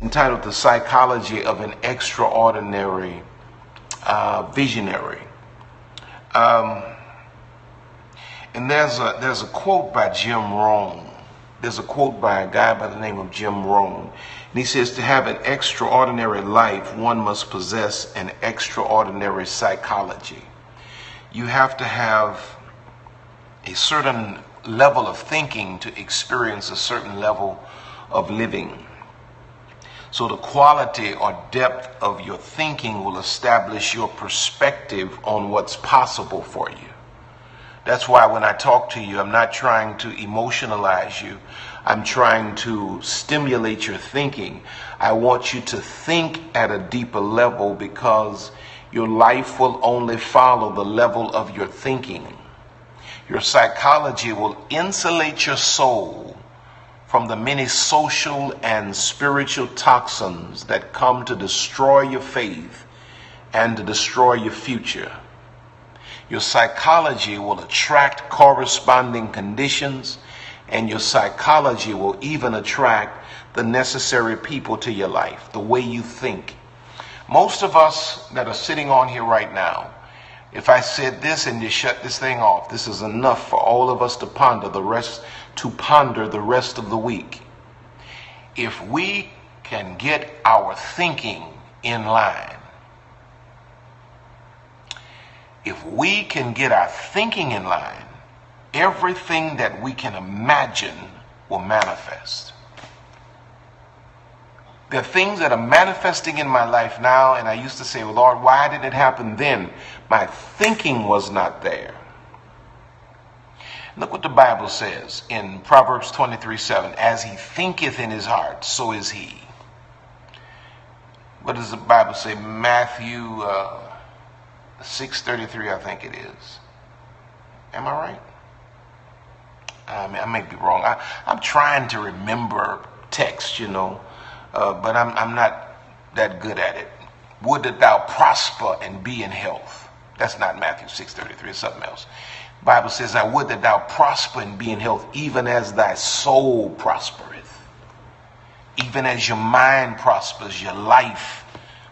Entitled The Psychology of an Extraordinary Visionary. And there's a quote by Jim Rohn. There's a quote by a guy by the name of Jim Rohn. And he says, to have an extraordinary life, one must possess an extraordinary psychology. You have to have a certain level of thinking to experience a certain level of living. So the quality or depth of your thinking will establish your perspective on what's possible for you. That's why when I talk to you, I'm not trying to emotionalize you. I'm trying to stimulate your thinking. I want you to think at a deeper level, because your life will only follow the level of your thinking. Your psychology will insulate your soul from the many social and spiritual toxins that come to destroy your faith and to destroy your future. Your psychology will attract corresponding conditions, and your psychology will even attract the necessary people to your life, the way you think. Most of us that are sitting on here right now, if I said this and you shut this thing off, this is enough for all of us to ponder the rest of the week. If we can get our thinking in line, if we can get our thinking in line, everything that we can imagine will manifest. There are things that are manifesting in my life now, and I used to say, well, Lord, why did it happen then? My thinking was not there. Look what the Bible says in Proverbs 23:7. As he thinketh in his heart, so is he. What does the Bible say? Matthew 6:33, I think it is. Am I right? I may be wrong. I'm trying to remember text, but I'm not that good at it. Would that thou prosper and be in health. That's not Matthew 6:33, it's something else. The Bible says, I would that thou prosper and be in health, even as thy soul prospereth. Even as your mind prospers, your life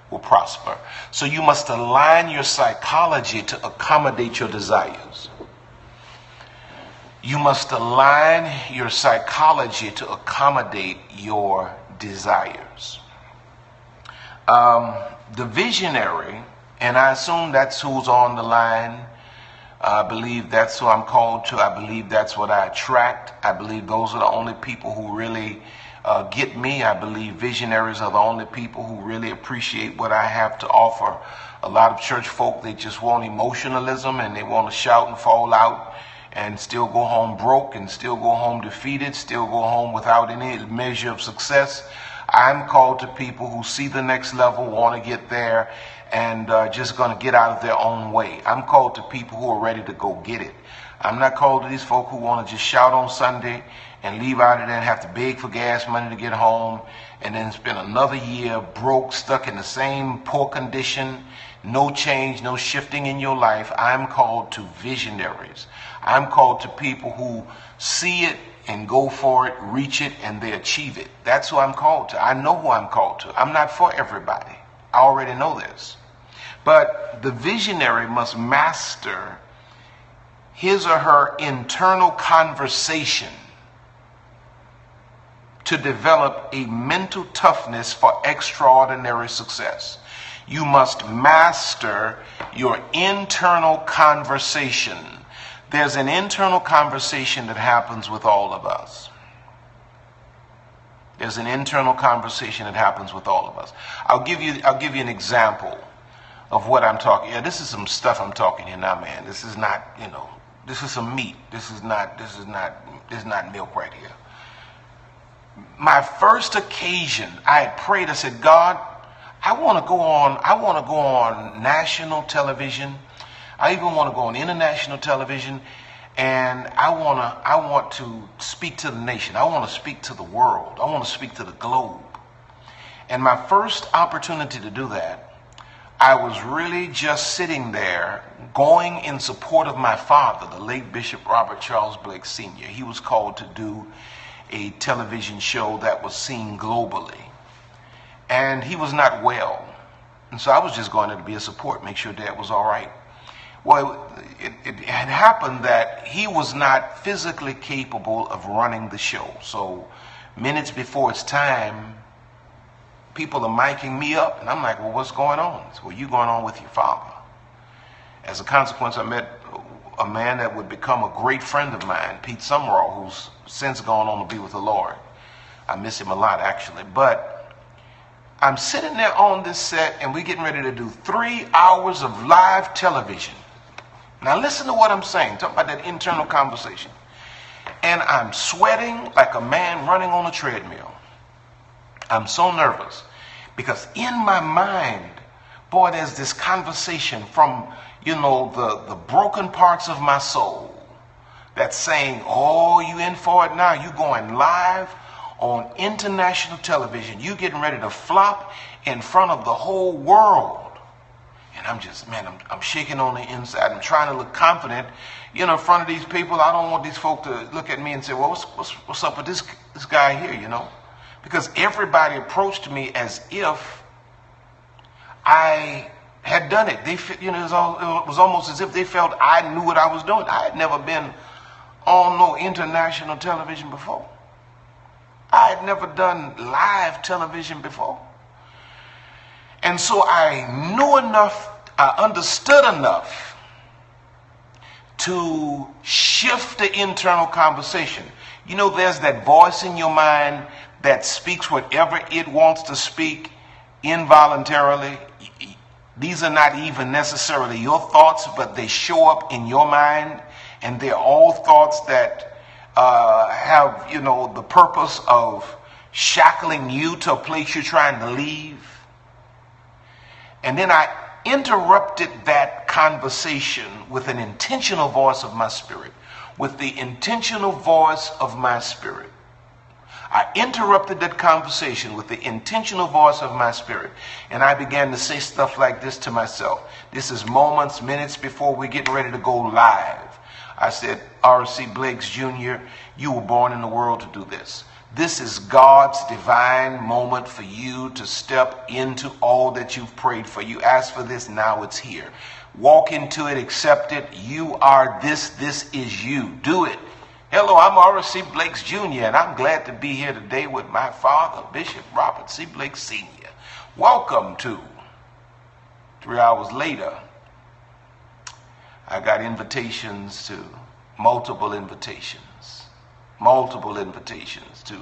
will prosper. So you must align your psychology to accommodate your desires. You must align your psychology to accommodate your desires. The visionary, and I assume that's who's on the line. I believe that's who I'm called to. I believe that's what I attract. I believe those are the only people who really get me. I believe visionaries are the only people who really appreciate what I have to offer. A lot of church folk, they just want emotionalism, and they want to shout and fall out and still go home broke, and still go home defeated, still go home without any measure of success. I'm called to people who see the next level, want to get there, and just going to get out of their own way. I'm called to people who are ready to go get it. I'm not called to these folk who want to just shout on Sunday and leave out of there and have to beg for gas money to get home, and then spend another year broke, stuck in the same poor condition, no change, no shifting in your life. I'm called to visionaries. I'm called to people who see it and go for it, reach it, and they achieve it. That's who I'm called to. I know who I'm called to. I'm not for everybody. I already know this. But the visionary must master his or her internal conversation to develop a mental toughness for extraordinary success. You must master your internal conversation. There's an internal conversation that happens with all of us. There's an internal conversation that happens with all of us. I'll give you an example of what I'm talking. Yeah, this is some stuff I'm talking here now, man. This is not, this is some meat. This is not milk right here. My first occasion, I had prayed, I said, God, I want to go on national television. I even want to go on international television, and I want to speak to the nation. I want to speak to the world. I want to speak to the globe. And my first opportunity to do that, I was really just sitting there going in support of my father, the late Bishop Robert Charles Blake Sr. He was called to do a television show that was seen globally. And he was not well. And so I was just going there to be a support, make sure Dad was all right. Well, it had happened that he was not physically capable of running the show. So minutes before it's time, people are miking me up, and I'm like, well, what's going on? So, well, you going on with your father. As a consequence, I met a man that would become a great friend of mine, Pete Summerall, who's since gone on to be with the Lord. I miss him a lot, actually. But I'm sitting there on this set, and we're getting ready to do 3 hours of live television. Now listen to what I'm saying. Talk about that internal conversation. And I'm sweating like a man running on a treadmill. I'm so nervous because in my mind, boy, there's this conversation from, the broken parts of my soul that's saying, oh, you in for it now. You going live on international television. You getting ready to flop in front of the whole world. And I'm just, man, I'm shaking on the inside. I'm trying to look confident, in front of these people. I don't want these folk to look at me and say, well, what's up with this guy here, Because everybody approached me as if I had done it. It was almost as if they felt I knew what I was doing. I had never been on no international television before. I had never done live television before. And so I knew enough, I understood enough to shift the internal conversation. There's that voice in your mind that speaks whatever it wants to speak involuntarily. These are not even necessarily your thoughts, but they show up in your mind, and they're all thoughts that have, the purpose of shackling you to a place you're trying to leave. And then I interrupted that conversation with an intentional voice of my spirit, with the intentional voice of my spirit. I interrupted that conversation with the intentional voice of my spirit, and I began to say stuff like this to myself. This is moments, minutes before we're getting ready to go live. I said, R.C. Blakes Jr., you were born in the world to do this. This is God's divine moment for you to step into all that you've prayed for. You asked for this, now it's here. Walk into it, accept it. You are this. This is you. Do it. Hello, I'm R.C. Blakes Jr., and I'm glad to be here today with my father, Bishop Robert C. Blake Sr. Welcome to 3 hours later. I got invitations to multiple invitations to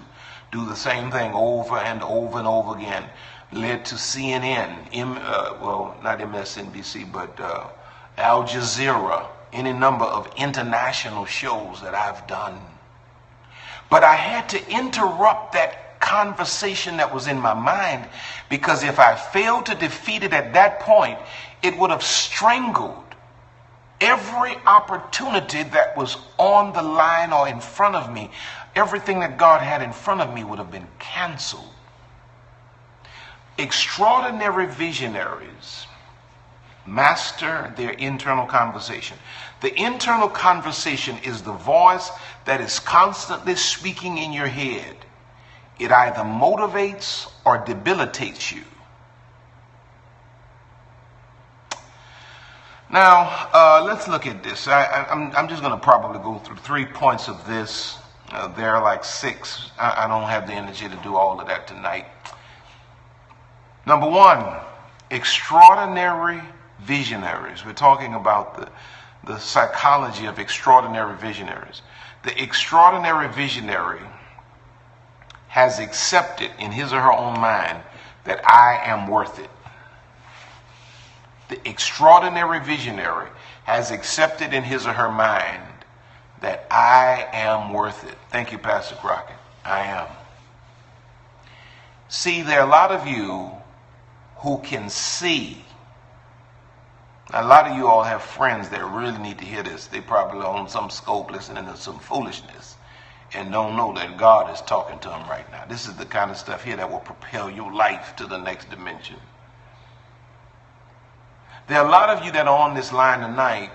do the same thing over and over and over again. Led to CNN, not MSNBC, but Al Jazeera, any number of international shows that I've done. But I had to interrupt that conversation that was in my mind, because if I failed to defeat it at that point, it would have strangled every opportunity that was on the line or in front of me. Everything that God had in front of me would have been canceled. Extraordinary visionaries master their internal conversation. The internal conversation is the voice that is constantly speaking in your head. It either motivates or debilitates you. Now, let's look at this. I'm just going to probably go through 3 points of this. There are like 6. I don't have the energy to do all of that tonight. Number 1, extraordinary visionaries. We're talking about the psychology of extraordinary visionaries. The extraordinary visionary has accepted in his or her own mind that I am worth it. The extraordinary visionary has accepted in his or her mind that I am worth it. Thank you, Pastor Crockett. I am. See, there are a lot of you who can see. Now, a lot of you all have friends that really need to hear this. They probably on some scope listening to some foolishness and don't know that God is talking to them right now. This is the kind of stuff here that will propel your life to the next dimension. There are a lot of you that are on this line tonight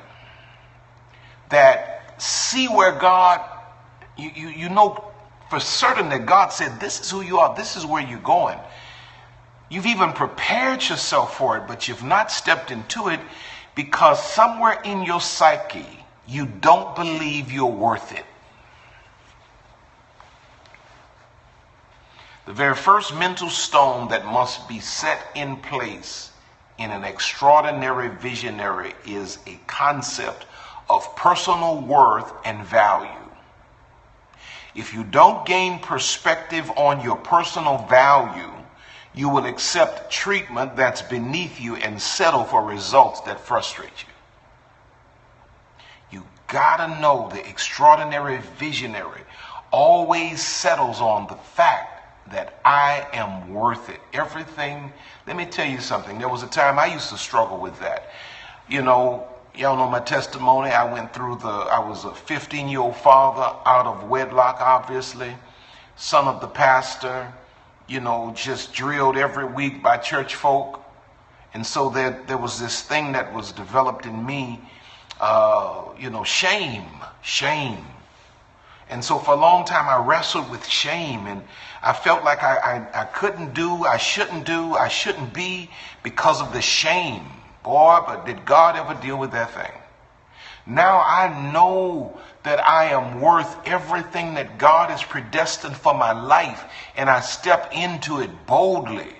that see where God, you know for certain that God said, this is who you are, this is where you're going. You've even prepared yourself for it, but you've not stepped into it because somewhere in your psyche, you don't believe you're worth it. The very first mental stone that must be set in place in an extraordinary visionary is a concept of personal worth and value. If you don't gain perspective on your personal value, you will accept treatment that's beneath you and settle for results that frustrate you. You gotta know the extraordinary visionary always settles on the fact that I am worth it. Everything. Let me tell you something. There was a time I used to struggle with that. You know, y'all know my testimony. I was a 15-year-old father out of wedlock, obviously, son of the pastor, you know, just drilled every week by church folk. And so there was this thing that was developed in me, shame. And so for a long time I wrestled with shame, and I felt like I couldn't do, I shouldn't be because of the shame. Boy, but did God ever deal with that thing? Now I know that I am worth everything that God has predestined for my life, and I step into it boldly.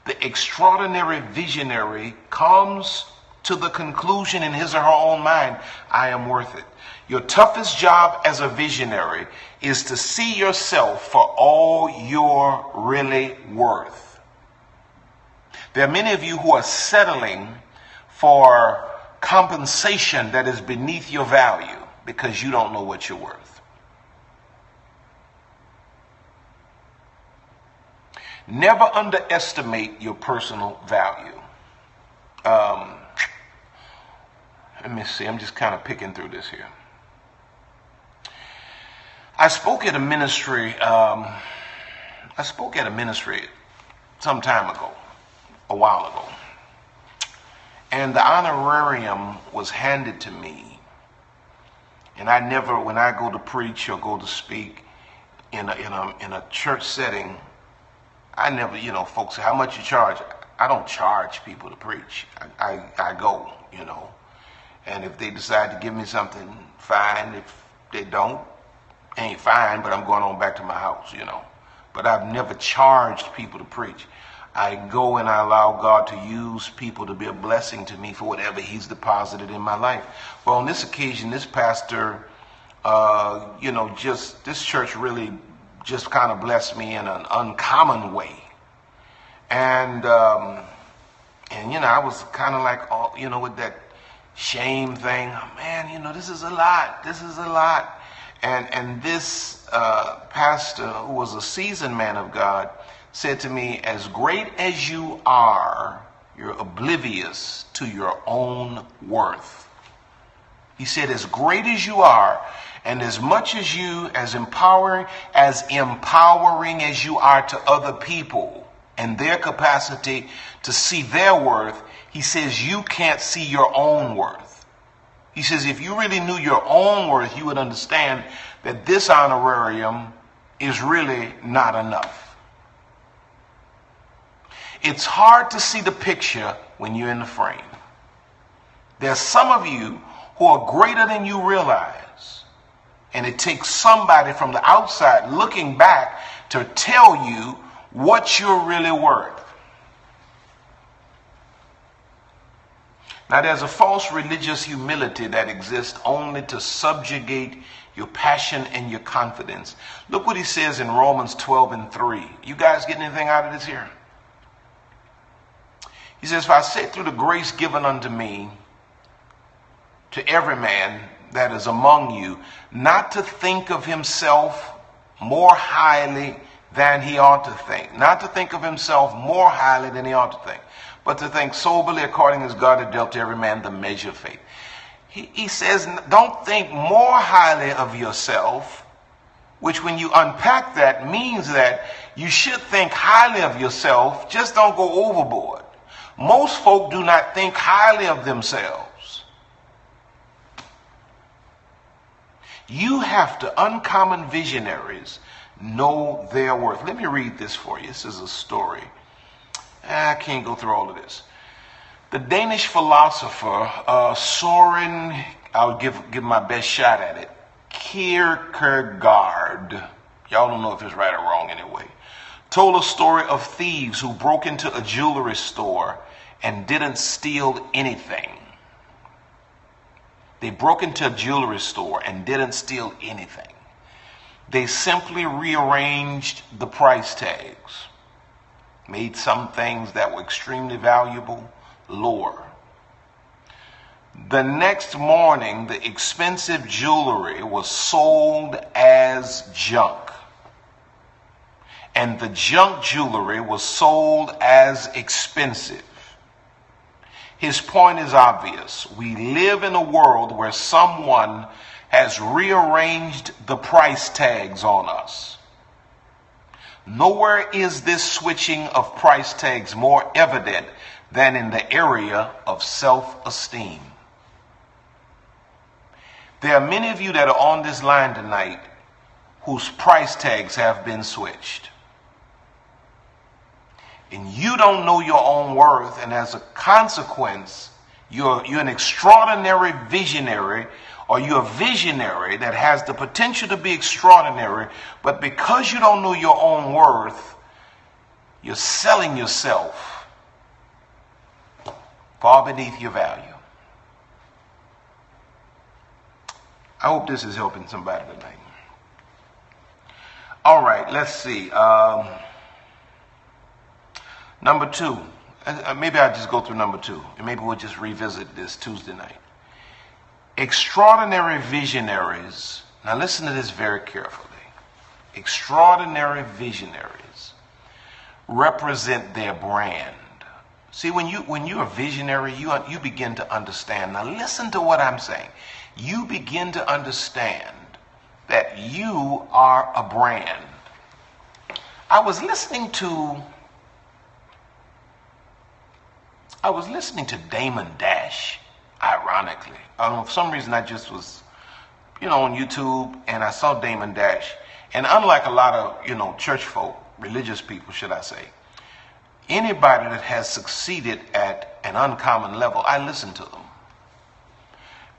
The extraordinary visionary comes to the conclusion in his or her own mind, I am worth it. Your toughest job as a visionary is to see yourself for all you're really worth. There are many of you who are settling for compensation that is beneath your value because you don't know what you're worth. Never underestimate your personal value. Let me see, I'm just kind of picking through this here. I spoke at a ministry some time ago, a while ago. And the honorarium was handed to me. And I never, when I go to preach or go to speak in a church setting, I never, folks say, how much you charge? I don't charge people to preach. I go, And if they decide to give me something, fine. If they don't, ain't fine, but I'm going on back to my house, But I've never charged people to preach. I go and I allow God to use people to be a blessing to me for whatever he's deposited in my life. Well, on this occasion, this pastor, this church really just kind of blessed me in an uncommon way. And I was kind of like, with that shame thing, man, this is a lot. And this pastor, who was a seasoned man of God, said to me, as great as you are, you're oblivious to your own worth. He said, as great as you are, and as much as as empowering as you are to other people and their capacity to see their worth, he says, you can't see your own worth. He says, if you really knew your own worth, you would understand that this honorarium is really not enough. It's hard to see the picture when you're in the frame. There's some of you who are greater than you realize. And it takes somebody from the outside looking back to tell you what you're really worth. Now, there's a false religious humility that exists only to subjugate your passion and your confidence. Look what he says in Romans 12:3. You guys get anything out of this here? He says, for I say through the grace given unto me, to every man that is among you, not to think of himself more highly than he ought to think. Not to think of himself more highly than he ought to think, but to think soberly according as God had dealt to every man the measure of faith. He says, don't think more highly of yourself, which when you unpack that means that you should think highly of yourself, just don't go overboard. Most folk do not think highly of themselves. You have to, uncommon visionaries, know their worth. Let me read this for you. This is a story. I can't go through all of this. The Danish philosopher Soren, I'll give my best shot at it, Kierkegaard, y'all don't know if it's right or wrong anyway, told a story of thieves who broke into a jewelry store and didn't steal anything. They broke into a jewelry store and didn't steal anything. They simply rearranged the price tags, made some things that were extremely valuable lower. The next morning, the expensive jewelry was sold as junk, and the junk jewelry was sold as expensive. His point is obvious. We live in a world where someone has rearranged the price tags on us. Nowhere is this switching of price tags more evident than in the area of self-esteem. There are many of you that are on this line tonight whose price tags have been switched. And you don't know your own worth, and as a consequence, you're an extraordinary visionary, or you're a visionary that has the potential to be extraordinary, but because you don't know your own worth, you're selling yourself far beneath your value. I hope this is helping somebody tonight. All right, let's see. Number two. Maybe I'll just go through number two, and maybe we'll just revisit this Tuesday night. Extraordinary visionaries. Now listen to this very carefully. Extraordinary visionaries represent their brand. See, when you're a visionary, you begin to understand. Now listen to what I'm saying. You begin to understand that you are a brand. I was listening to Damon Dash, ironically. For some reason I just was, on YouTube, and I saw Damon Dash. And unlike a lot of, church folk, religious people, should I say, anybody that has succeeded at an uncommon level, I listen to them.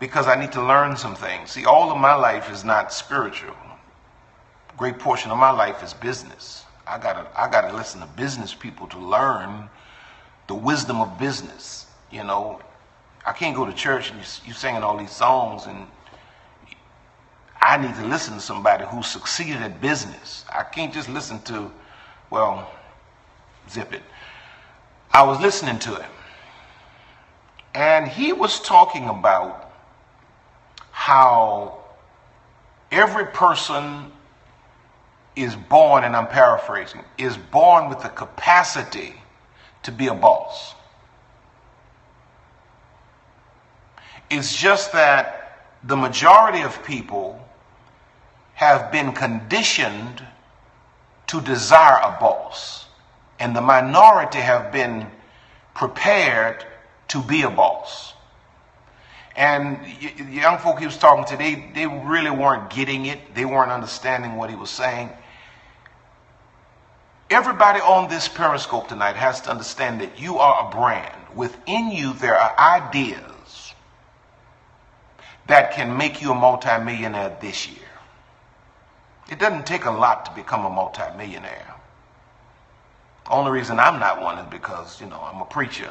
Because I need to learn some things. See, all of my life is not spiritual. A great portion of my life is business. I gotta listen to business people to learn the wisdom of business. I can't go to church and you singing all these songs, and I need to listen to somebody who succeeded at business. I can't just listen to, zip it. I was listening to him, and he was talking about how every person is born, and I'm paraphrasing, is born with the capacity to be a boss. It's just that the majority of people have been conditioned to desire a boss, and the minority have been prepared to be a boss. And the young folk he was talking to, they really weren't getting it. They weren't understanding what he was saying. Everybody on this Periscope tonight has to understand that you are a brand. Within you, there are ideas that can make you a multimillionaire this year. It doesn't take a lot to become a multimillionaire. The only reason I'm not one is because, I'm a preacher,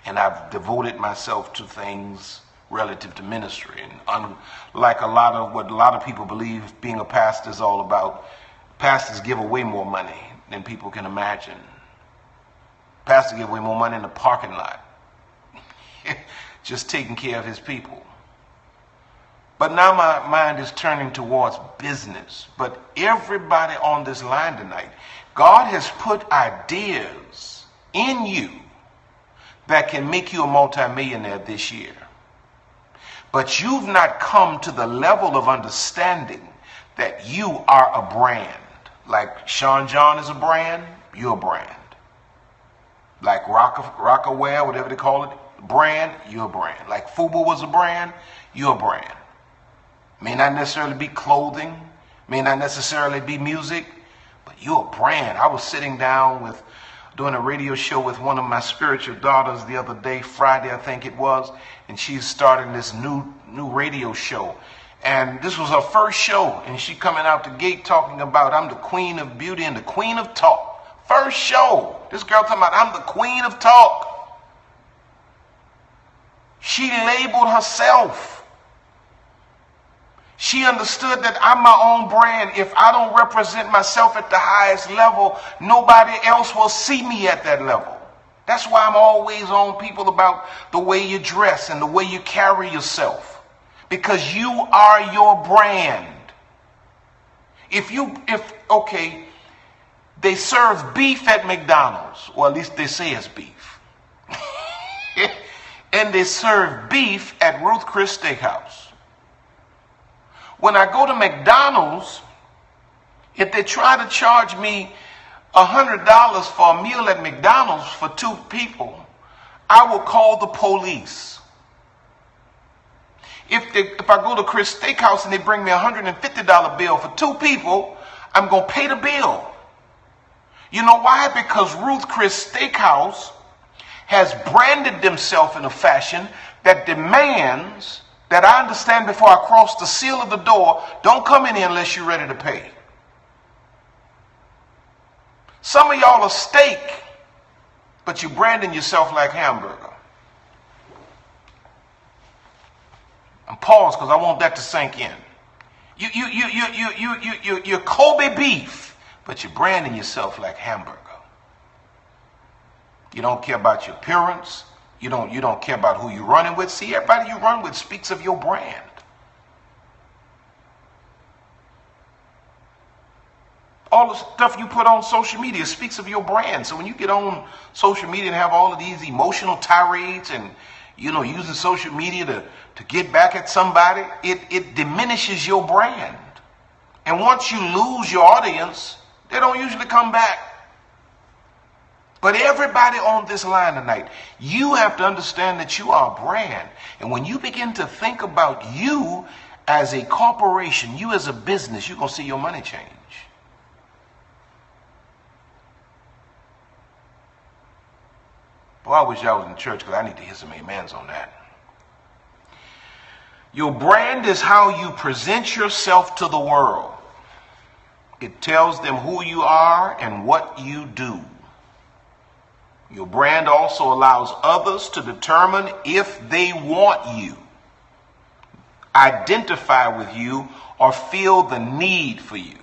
and I've devoted myself to things relative to ministry. And unlike what a lot of people believe being a pastor is all about, pastors give away more money than people can imagine. Pastor give away more money in the parking lot, just taking care of his people. But now my mind is turning towards business. But everybody on this line tonight, God has put ideas in you that can make you a multimillionaire this year. But you've not come to the level of understanding that you are a brand. Like Sean John is a brand, you're a brand. Like Rockaware, whatever they call it, brand, you're a brand. Like Fubu was a brand, you're a brand. May not necessarily be clothing, may not necessarily be music, but you're a brand. I was sitting down doing a radio show with one of my spiritual daughters the other day, Friday I think it was, and she's starting this new radio show. And this was her first show, and she coming out the gate talking about, I'm the queen of beauty and the queen of talk. First show. This girl talking about, I'm the queen of talk. She labeled herself. She understood that I'm my own brand. If I don't represent myself at the highest level, nobody else will see me at that level. That's why I'm always on people about the way you dress and the way you carry yourself. Because you are your brand. Okay, they serve beef at McDonald's, or at least they say it's beef. And they serve beef at Ruth Chris Steakhouse. When I go to McDonald's, if they try to charge me $100 for a meal at McDonald's for 2 people, I will call the police. If I go to Chris Steakhouse and they bring me a $150 bill for 2 people, I'm going to pay the bill. You know why? Because Ruth Chris Steakhouse has branded themselves in a fashion that demands that I understand before I cross the seal of the door, don't come in here unless you're ready to pay. Some of y'all are steak, but you're branding yourself like hamburger. I'm paused because I want that to sink in. You're Kobe beef, but you're branding yourself like hamburger. You don't care about your appearance. You don't care about who you're running with. See, everybody you run with speaks of your brand. All the stuff you put on social media speaks of your brand. So when you get on social media and have all of these emotional tirades and using social media to get back at somebody, it diminishes your brand. And once you lose your audience, they don't usually come back. But everybody on this line tonight, you have to understand that you are a brand. And when you begin to think about you as a corporation, you as a business, you're going to see your money change. Boy, I wish I was in church because I need to hear some amens on that. Your brand is how you present yourself to the world. It tells them who you are and what you do. Your brand also allows others to determine if they want you, identify with you, or feel the need for you.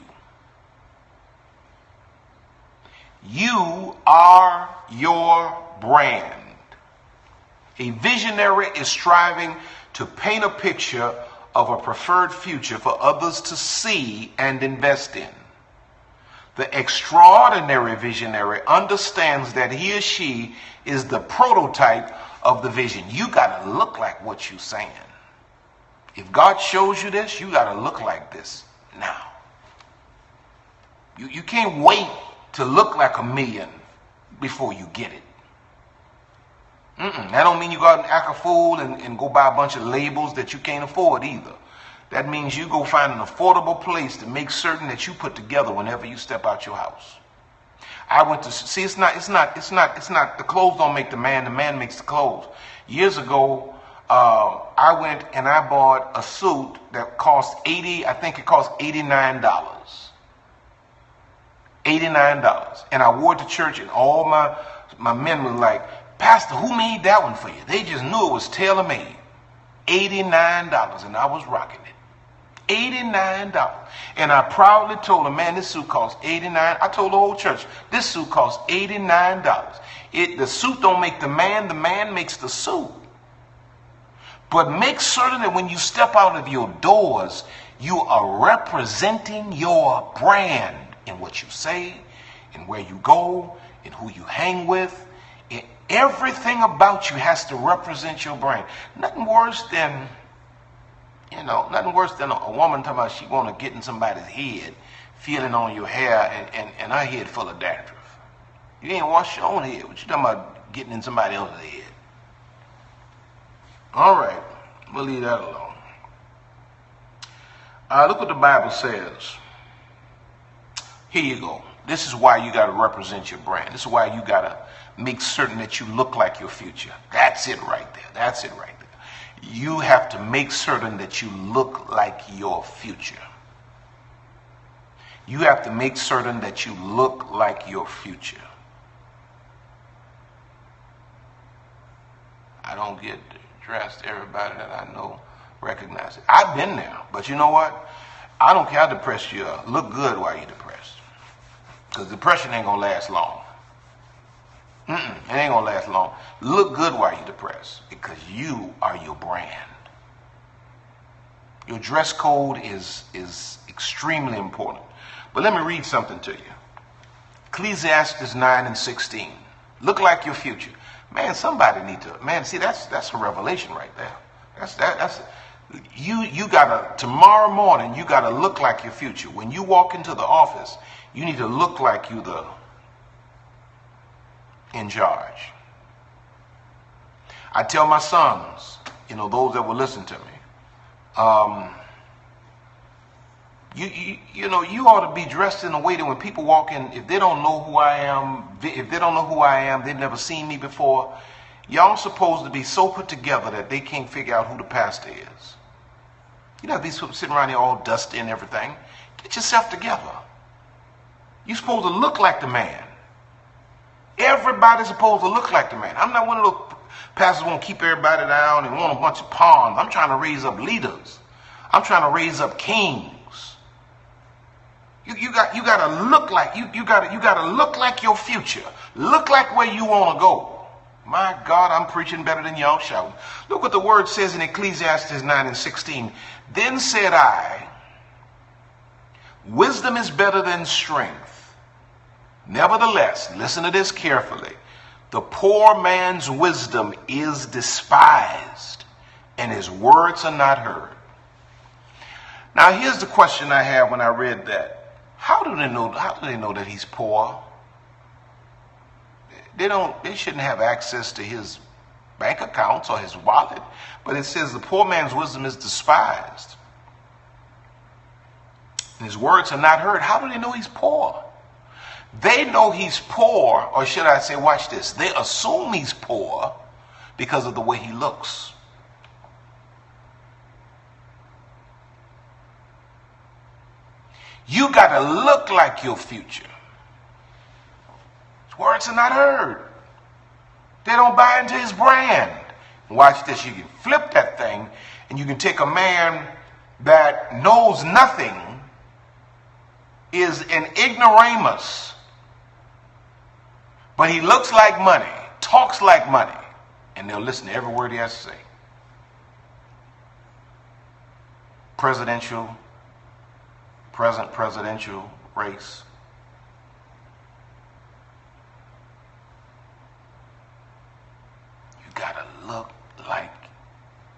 You are your brand. A visionary is striving to paint a picture of a preferred future for others to see and invest in. The extraordinary visionary understands that he or she is the prototype of the vision. You got to look like what you're saying. If God shows you this, you got to look like this now. You can't wait to look like a million before you get it. That don't mean you go out and act a fool and go buy a bunch of labels that you can't afford either. That means you go find an affordable place to make certain that you put together whenever you step out your house. I went to see. It's not. The clothes don't make the man makes the clothes. Years ago, I went and I bought a suit that cost I think it cost $89. $89, and I wore it to church, and all my men were like, "Pastor, who made that one for you?" They just knew it was tailor made. $89, and I was rocking it. $89. And I proudly told them, man, this suit costs $89. I told the whole church, this suit costs $89. The suit don't make the man makes the suit. But make certain that when you step out of your doors, you are representing your brand in what you say, in where you go, in who you hang with. Everything about you has to represent your brand. Nothing worse than, nothing worse than a woman talking about she want to get in somebody's head, feeling on your hair, and her head full of dandruff. You ain't washed your own head. What you talking about getting in somebody else's head? All right, we'll leave that alone. Look what the Bible says. Here you go. This is why you got to represent your brand. This is why you got to make certain that you look like your future. That's it right there. That's it right there. You have to make certain that you look like your future. You have to make certain that you look like your future. I don't get dressed. Everybody that I know recognize it. I've been there, but you know what? I don't care how depressed you are. Look good while you're depressed, because depression ain't gonna last long. It ain't gonna last long. Look good while you're depressed, because you are your brand. Your dress code is extremely important. But let me read something to you. Ecclesiastes 9:16. Look like your future. Man, somebody need to, man, see, that's a revelation right there. That's you gotta, tomorrow morning, you gotta look like your future. When you walk into the office, you need to look like you the in charge. I tell my sons, those that will listen to me, you ought to be dressed in a way that when people walk in, if they don't know who I am, they've never seen me before, y'all supposed to be so put together that they can't figure out who the pastor is. You know, these people sitting around here all dusty and everything. Get yourself together. You're supposed to look like the man. Everybody's supposed to look like the man. I'm not one of those pastors who want to keep everybody down and want a bunch of pawns. I'm trying to raise up leaders. I'm trying to raise up kings. You got to look like you got to look like your future. Look like where you want to go. My God, I'm preaching better than y'all shouting. Look what the word says in Ecclesiastes 9:16. Then said I, wisdom is better than strength. Nevertheless, listen to this carefully. The poor man's wisdom is despised, and his words are not heard. Now, here's the question I have when I read that. How do they know that he's poor? They shouldn't have access to his bank accounts or his wallet. But it says the poor man's wisdom is despised, and his words are not heard. How do they know he's poor? They know he's poor, or should I say, watch this, they assume he's poor because of the way he looks. You got to look like your future. His words are not heard. They don't buy into his brand. Watch this. You can flip that thing, and you can take a man that knows nothing, is an ignoramus, but he looks like money, talks like money, and they'll listen to every word he has to say. Present presidential race. You gotta look like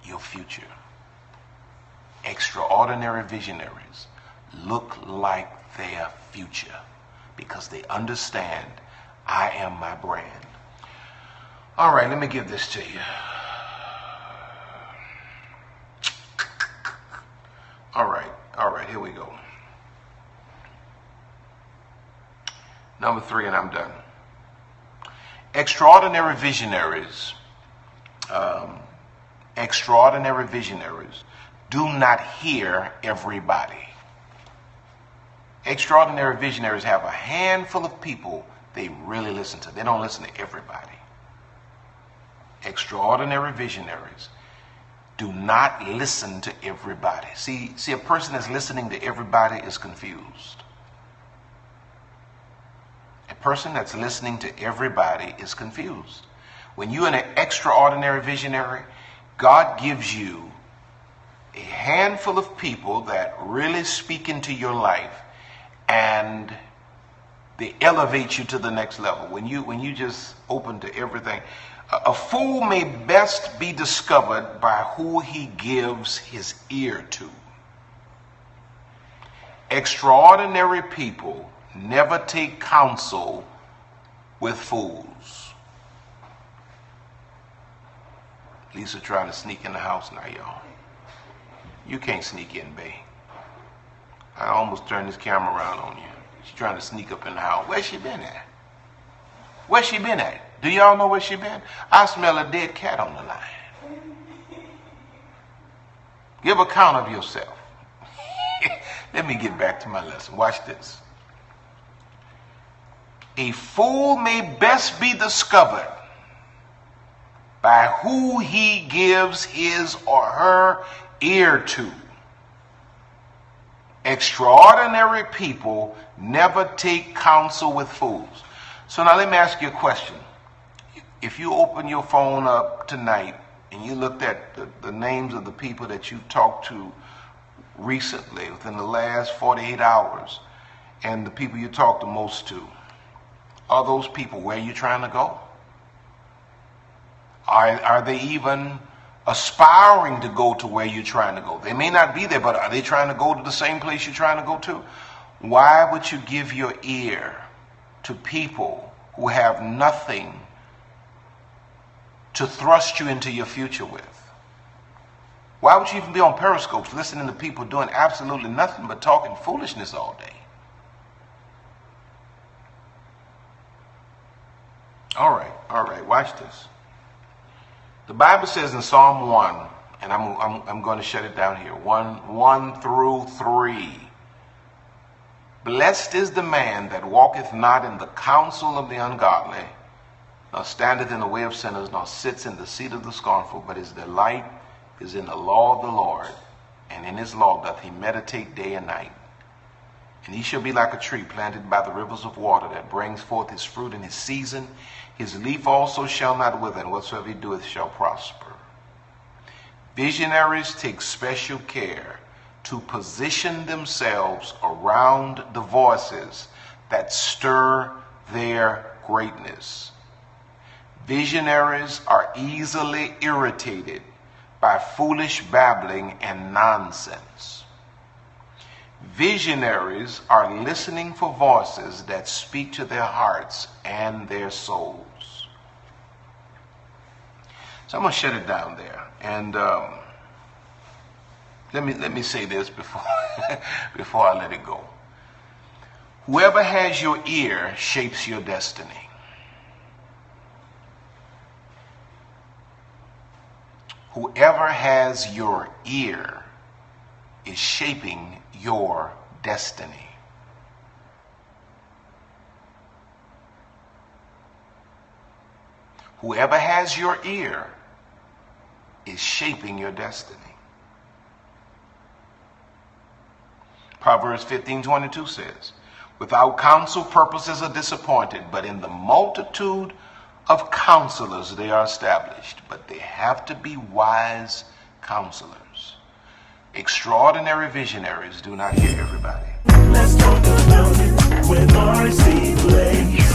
your future. Extraordinary visionaries look like their future because they understand I am my brand. All right, let me give this to you. All right, here we go. Number 3, and I'm done. Extraordinary visionaries do not hear everybody. Extraordinary visionaries have a handful of people they really listen to. They don't listen to everybody. Extraordinary visionaries do not listen to everybody. See, a person that's listening to everybody is confused. A person that's listening to everybody is confused. When you're an extraordinary visionary, God gives you a handful of people that really speak into your life and they elevate you to the next level. When you just open to everything. A fool may best be discovered by who he gives his ear to. Extraordinary people never take counsel with fools. Lisa trying to sneak in the house now, y'all. You can't sneak in, babe. I almost turned this camera around on you. She's trying to sneak up in the house. Where's she been at? Where's she been at? Do y'all know where she been? I smell a dead cat on the line. Give account of yourself. Let me get back to my lesson. Watch this. A fool may best be discovered by who he gives his or her ear to. Extraordinary people never take counsel with fools. So now let me ask you a question. If you open your phone up tonight and you looked at the names of the people that you've talked to recently within the last 48 hours and the people you talk the most to, are those people where you're trying to go? Are they even aspiring to go to where you're trying to go? They may not be there, but are they trying to go to the same place you're trying to go to? Why would you give your ear to people who have nothing to thrust you into your future with? Why would you even be on Periscope listening to people doing absolutely nothing but talking foolishness all day? All right, watch this. The Bible says in Psalm 1, and I'm going to shut it down here, 1 through 3. Blessed is the man that walketh not in the counsel of the ungodly, nor standeth in the way of sinners, nor sits in the seat of the scornful, but his delight is in the law of the Lord, and in his law doth he meditate day and night. And he shall be like a tree planted by the rivers of water, that brings forth his fruit in his season. His leaf also shall not wither, and whatsoever he doeth shall prosper. Visionaries take special care to position themselves around the voices that stir their greatness. Visionaries are easily irritated by foolish babbling and nonsense. Visionaries are listening for voices that speak to their hearts and their souls. So I'm going to shut it down there. And let me say this before before I let it go. Whoever has your ear shapes your destiny. Whoever has your ear is shaping your destiny. Whoever has your ear is shaping your destiny. Proverbs 15:22 says, without counsel purposes are disappointed, but in the multitude of counselors they are established. But they have to be wise counselors. Extraordinary visionaries do not hear everybody. Let's talk about it with RC Blakes.